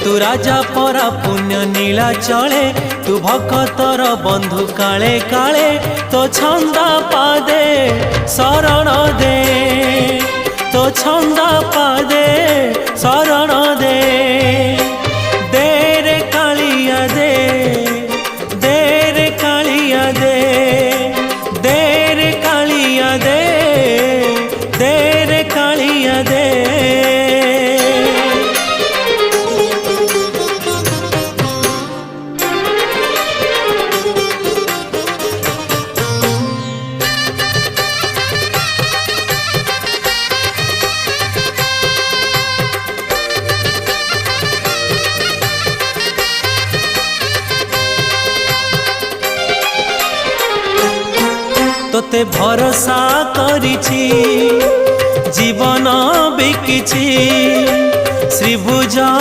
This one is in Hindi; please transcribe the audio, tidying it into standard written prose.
तू राजा परा पुण्य नीला चले तू भक्तर बंधु काले काले तो छंदा पादे शरण दे तो छंदा पादे शरण दे रे कालिया दे रे कालिया दे रे कालिया दे रे कालिया दे। तोते भरोसा करिछि जीवन बिकिछि श्रीभुज